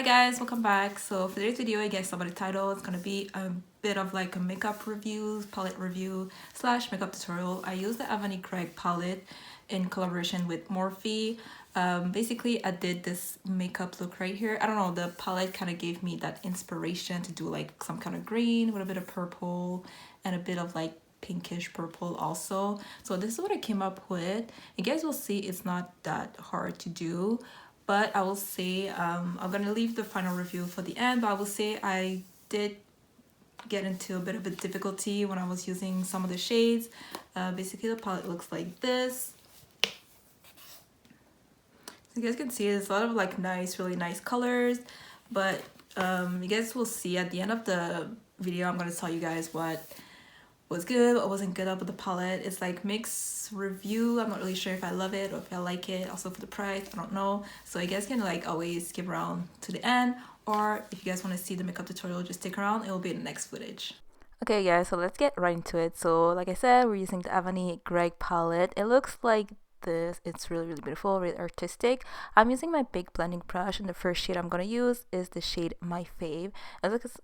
guys, welcome back. So for today's video, I guess about the title, it's gonna be a bit of like a makeup review, palette review slash makeup tutorial. I use the Avani Gregg palette in collaboration with Morphe. Basically, I did this makeup look right here. I don't know, the palette kind of gave me that inspiration to do like some kind of green with a bit of purple and a bit of like pinkish purple also. So this is what I came up with. You guys will see it's not that hard to do, but I will say I'm gonna leave the final review for the end, but I will say I did get into a bit of a difficulty when I was using some of the shades. Basically the palette looks like this. So you guys can see there's a lot of like nice, really nice colors, but you guys will see at the end of the video I'm gonna tell you guys what was good, what wasn't good about the palette. It's like mixed review. I'm not really sure if I love it or if I like it. Also for the price, I don't know. So you guys can like always skip around to the end, or if you guys want to see the makeup tutorial, just stick around. It will be in the next footage. Okay guys, so let's get right into it. So like I said, we're using the Avani Gregg palette. It looks like this. It's really beautiful, really artistic. I'm using my big blending brush, and the first shade I'm gonna use is the shade My Fave.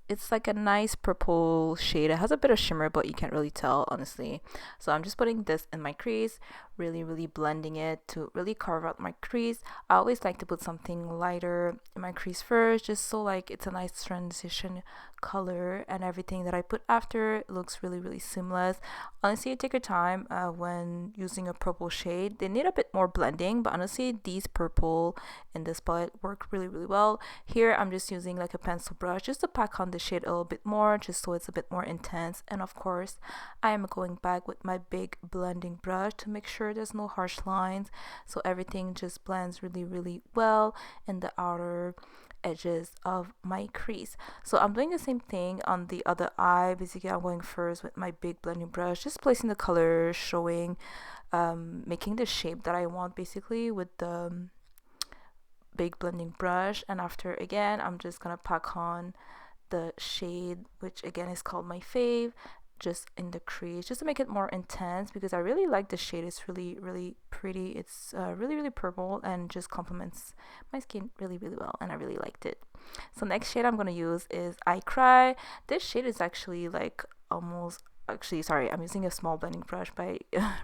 It's like a nice purple shade. It has a bit of shimmer, but you can't really tell honestly. So I'm just putting this in my crease, really blending it to really carve out my crease. I always like to put something lighter in my crease first, just so like it's a nice transition color, and everything that I put after looks really seamless. Honestly, take your time when using a purple shade. They need a bit more blending, but honestly these purple in this palette work really well. Here I'm just using like a pencil brush just to pack on the shade a little bit more, just so it's a bit more intense. And of course I am going back with my big blending brush to make sure there's no harsh lines, so everything just blends really well in the outer edges of my crease. So I'm doing the same thing on the other eye. Basically I'm going first with my big blending brush, just placing the color, showing making the shape that I want basically with the big blending brush. And after, again, I'm just gonna pack on the shade, which again is called My Fave, just in the crease, just to make it more intense, because I really like the shade. It's really pretty. It's really purple and just complements my skin really well, and I really liked it. So next shade I'm gonna use is I Cry. This shade is actually like sorry, I'm using a small blending brush by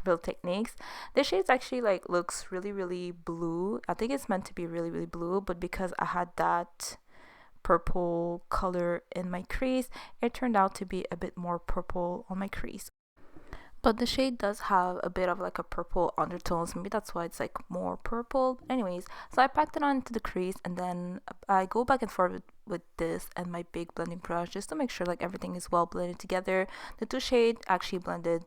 Real Techniques. This shade actually like looks really blue. I think it's meant to be really blue, but because I had that purple color in my crease, it turned out to be a bit more purple on my crease. But the shade does have a bit of like a purple undertones. Maybe that's why it's like more purple. Anyways, so I packed it onto the crease, and then I go back and forth with this and my big blending brush just to make sure like everything is well blended together. The two shades actually blended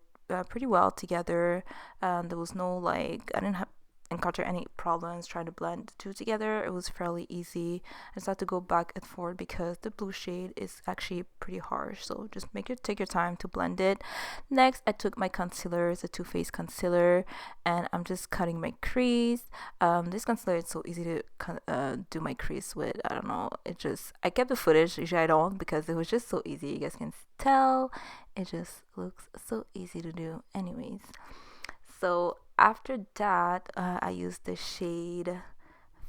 pretty well together. There was no like, I didn't encounter any problems trying to blend the two together. It was fairly easy. I just had to go back and forth because the blue shade is actually pretty harsh, so just take your time to blend it. Next, I took my concealer. It's a Too Faced concealer, and I'm just cutting my crease. This concealer is so easy to do my crease with. I don't know, I kept the footage. Usually I don't, because it was just so easy. You guys can tell it just looks so easy to do. Anyways, so after that, I used the shade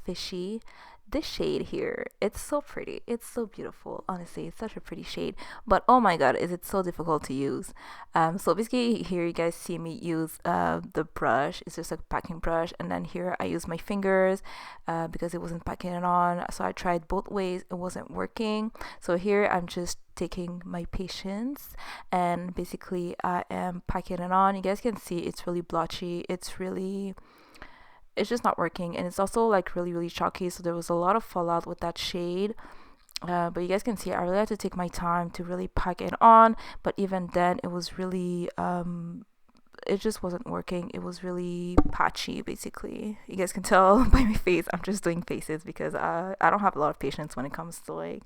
Fishy. This shade here, it's so pretty. It's so beautiful. Honestly, it's such a pretty shade. But oh my god, is it so difficult to use. So basically here you guys see me use the brush. It's just a packing brush. And then here I use my fingers because it wasn't packing it on. So I tried both ways. It wasn't working. So here I'm just taking my patience, and basically I am packing it on. You guys can see it's really blotchy. It's just not working, and it's also like really chalky, so there was a lot of fallout with that shade. But you guys can see I really had to take my time to really pack it on, but even then it was really it just wasn't working. It was really patchy. Basically, you guys can tell by my face, I'm just doing faces because I don't have a lot of patience when it comes to like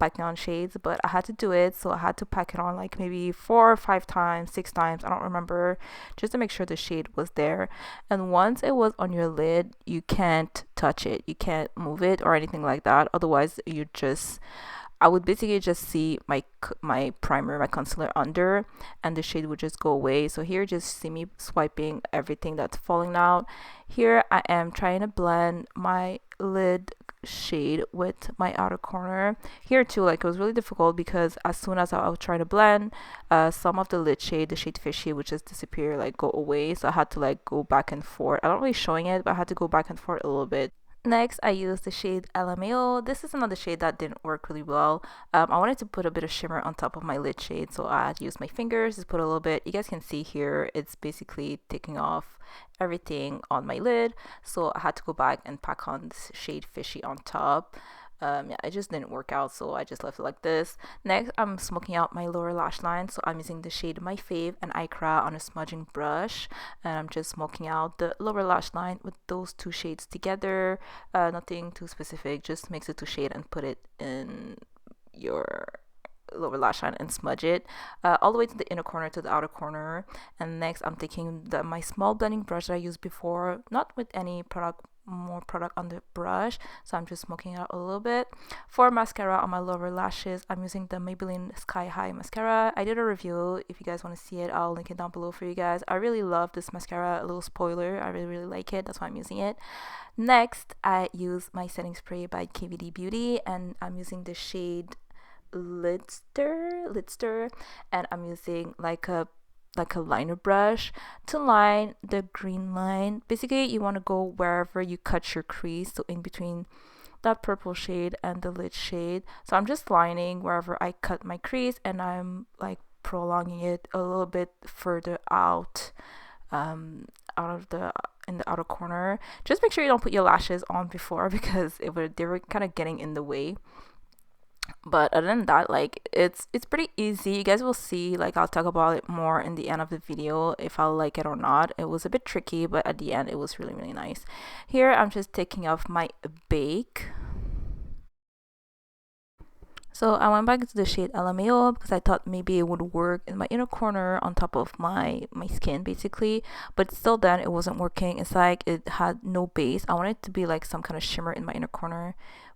packing on shades, but I had to do it. So I had to pack it on like maybe 4 or 5 times, 6 times, I don't remember, just to make sure the shade was there. And once it was on your lid, you can't touch it, you can't move it or anything like that. Otherwise I would basically just see my primer, my concealer under, and the shade would just go away. So here just see me swiping everything that's falling out. Here I am trying to blend my lid shade with my outer corner. Here too, like, it was really difficult because as soon as I would try to blend, some of the lid shade, the shade Fishy, would just disappear, like go away. So I had to like go back and forth. I'm not really showing it, but I had to go back and forth a little bit. Next, I used the shade LMAO. This is another shade that didn't work really well. I wanted to put a bit of shimmer on top of my lid shade, so I had to use my fingers to put a little bit. You guys can see here, it's basically taking off everything on my lid, so I had to go back and pack on this shade Fishy on top. Yeah, it just didn't work out, so I just left it like this. Next, I'm smoking out my lower lash line, so I'm using the shade My Fave and Icra on a smudging brush, and I'm just smoking out the lower lash line with those two shades together. Nothing too specific, just mix the two shade and put it in your lower lash line and smudge it all the way to the inner corner to the outer corner. And next, I'm taking my small blending brush that I used before, not with any more product on the brush, so I'm just smoking it out a little bit. For mascara on my lower lashes, I'm using the Maybelline Sky High mascara. I did a review. If you guys want to see it, I'll link it down below for you guys. I really love this mascara. A little spoiler, I really like it, that's why I'm using it. Next, I use my setting spray by KVD Beauty, and I'm using the shade Lidster, and I'm using like a liner brush to line the green line. Basically, you want to go wherever you cut your crease, so in between that purple shade and the lid shade. So I'm just lining wherever I cut my crease, and I'm like prolonging it a little bit further out in the outer corner. Just make sure you don't put your lashes on before, because they were kind of getting in the way. But other than that, like, it's pretty easy. You guys will see, like, I'll talk about it more in the end of the video if I'll like it or not. It was a bit tricky, but at the end it was really nice. Here I'm just taking off my bake. So I went back to the shade LMAO because I thought maybe it would work in my inner corner on top of my skin, basically. But still then it wasn't working. It's like it had no base. I wanted it to be like some kind of shimmer in my inner corner,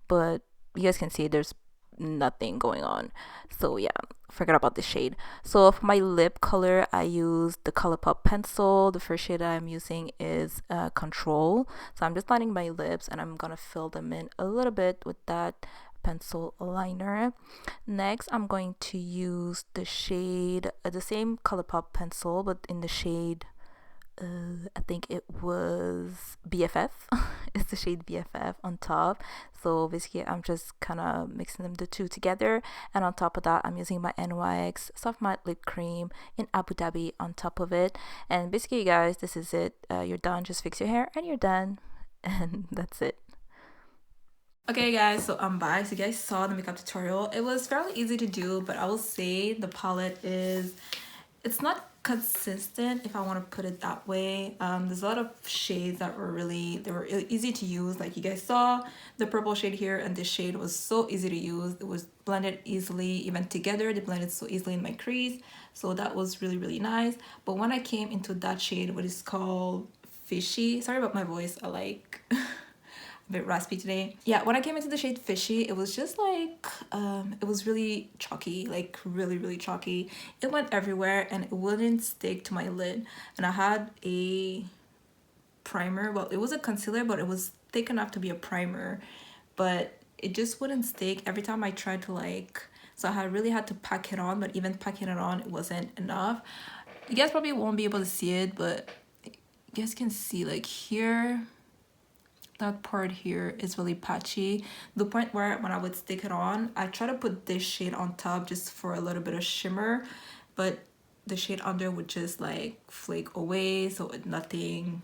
but you guys can see there's nothing going on. So yeah, forget about the shade. So for my lip color, I used the Colourpop pencil. The first shade I'm using is Control. So I'm just lining my lips, and I'm gonna fill them in a little bit with that pencil liner. Next, I'm going to use the shade, the same Colourpop pencil, but in the shade I think it was BFF. It's the shade BFF on top. So basically I'm just kind of mixing the two together, and on top of that I'm using my NYX Soft Matte Lip Cream in Abu Dhabi on top of it. And basically, you guys, this is it. You're done. Just fix your hair and you're done, and that's it. Okay guys, so I'm back. So you guys saw the makeup tutorial. It was fairly easy to do, but I will say the palette it's not consistent, if I want to put it that way. There's a lot of shades that were easy to use. Like you guys saw the purple shade here, and this shade was so easy to use. It was blended easily, even together they blended so easily in my crease, so that was really nice. But when I came into that shade, what is called Fishy, sorry about my voice, I like a bit raspy today. Yeah, when I came into the shade Fishy, it was just like it was really chalky, like really chalky. It went everywhere and it wouldn't stick to my lid. And I had a primer, well, it was a concealer, but it was thick enough to be a primer, but it just wouldn't stick every time I tried to, like, so I really had to pack it on. But even packing it on, it wasn't enough. You guys probably won't be able to see it, but you guys can see, like, here, that part here is really patchy. The point where when I would stick it on, I try to put this shade on top just for a little bit of shimmer, but the shade under would just like flake away, so nothing,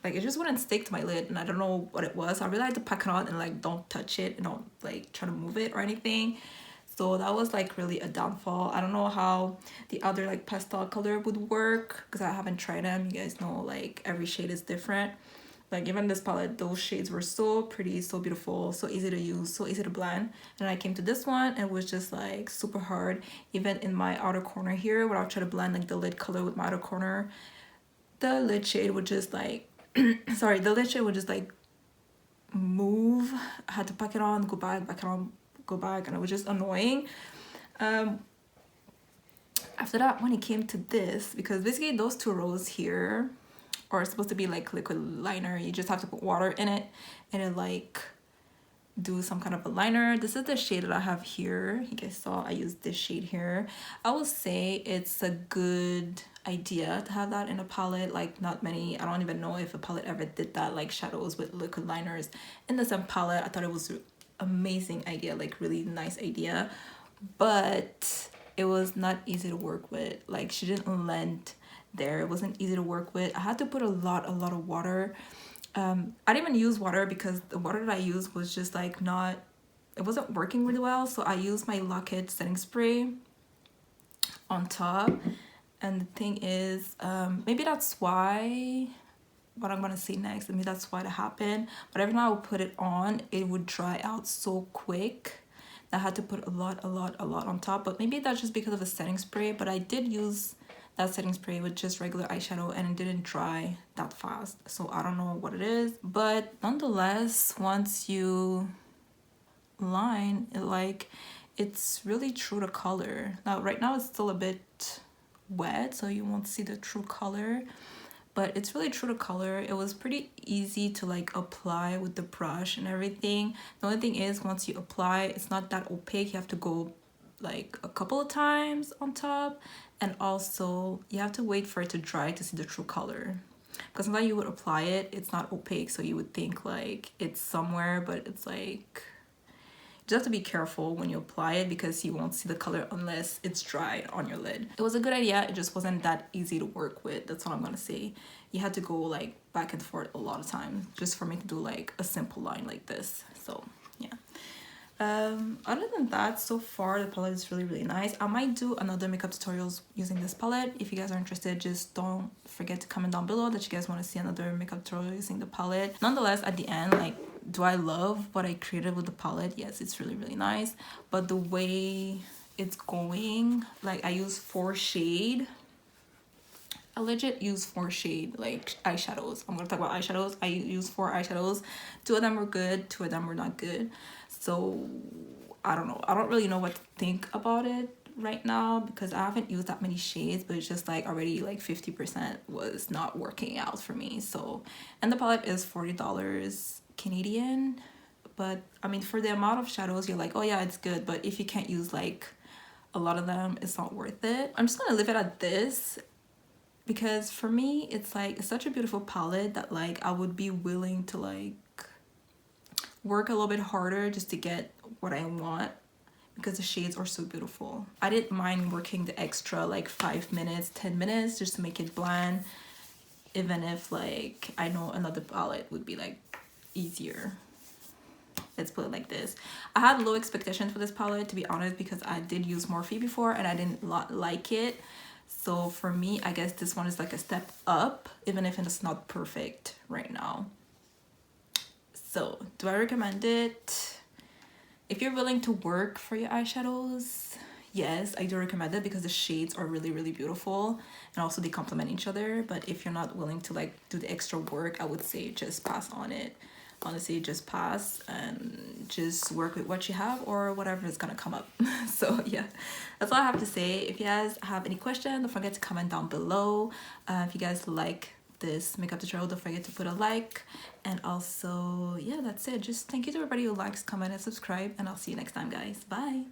like, it just wouldn't stick to my lid. And I don't know what it was. I really had to pack it on and like don't touch it and don't like try to move it or anything. So that was like really a downfall. I don't know how the other like pastel color would work because I haven't tried them. You guys know, like, every shade is different. Like, even this palette, those shades were so pretty, so beautiful, so easy to use, so easy to blend. And I came to this one and it was just like super hard. Even in my outer corner here, when I would try to blend like the lid color with my outer corner, the lid shade would just like sorry, the lid shade would just like move. I had to pack it on, go back it on, go back, and it was just annoying. After that, when it came to this, because basically those two rows here are supposed to be like liquid liner. You just have to put water in it and it like do some kind of a liner. This is the shade that I have here. You guys saw I used this shade here. I will say it's a good idea to have that in a palette. Like, not many, I don't even know if a palette ever did that, like shadows with liquid liners in the same palette. I thought it was amazing idea, like really nice idea, but it was not easy to work with. Like, she didn't blend there. It wasn't easy to work with. I had to put a lot of water. I didn't even use water because the water that I used was just like not, it wasn't working really well. So I used my Lock-It setting spray on top. And the thing is, maybe that's why, what I'm gonna say next, maybe that's why that happened. But every time I would put it on, it would dry out so quick. I had to put a lot on top. But maybe that's just because of the setting spray. But I did use that setting spray with just regular eyeshadow and it didn't dry that fast. So I don't know what it is. But nonetheless, once you line it, like, it's really true to color. Now, right now it's still a bit wet, so you won't see the true color. But it's really true to color. It was pretty easy to like apply with the brush and everything. The only thing is, once you apply, it's not that opaque. You have to go like a couple of times on top, and also you have to wait for it to dry to see the true color, because sometimes you would apply it, it's not opaque, so you would think like it's somewhere, but it's like, you just have to be careful when you apply it because you won't see the color unless it's dry on your lid. It was a good idea, it just wasn't that easy to work with. That's all I'm gonna say. You had to go like back and forth a lot of times just for me to do like a simple line like this. So yeah. Other than that, so far the palette is really nice. I might do another makeup tutorials using this palette. If you guys are interested, just don't forget to comment down below that you guys want to see another makeup tutorial using the palette. Nonetheless, at the end, like, do I love what I created with the palette? Yes, it's really nice, but the way it's going, like, I use 4 shade. I legit use 4 shade like eyeshadows. I'm gonna talk about eyeshadows. I use 4 eyeshadows. 2 of them were good, 2 of them were not good. So I don't know. I don't really know what to think about it right now because I haven't used that many shades, but it's just like already like 50% was not working out for me. So, and the palette is $40 Canadian, but I mean, for the amount of shadows, you're like, oh yeah, it's good, but if you can't use like a lot of them, it's not worth it. I'm just gonna leave it at this, because for me, it's like, it's such a beautiful palette that like I would be willing to like work a little bit harder just to get what I want, because the shades are so beautiful. I didn't mind working the extra like 5 minutes, 10 minutes just to make it blend, even if like I know another palette would be like easier. Let's put it like this. I had low expectations for this palette, to be honest, because I did use Morphe before and I didn't like it. So for me, I guess this one is like a step up, even if it's not perfect right now. So do I recommend it? If you're willing to work for your eyeshadows, yes, I do recommend it because the shades are really beautiful and also they complement each other. But if you're not willing to like do the extra work, I would say just pass on it. Honestly, just pass and just work with what you have or whatever is gonna come up. So yeah, that's all I have to say. If you guys have any questions, don't forget to comment down below. If you guys like this makeup tutorial, don't forget to put a like. And also, yeah, that's it. Just thank you to everybody who likes, comment, and subscribe, and I'll see you next time, guys. Bye.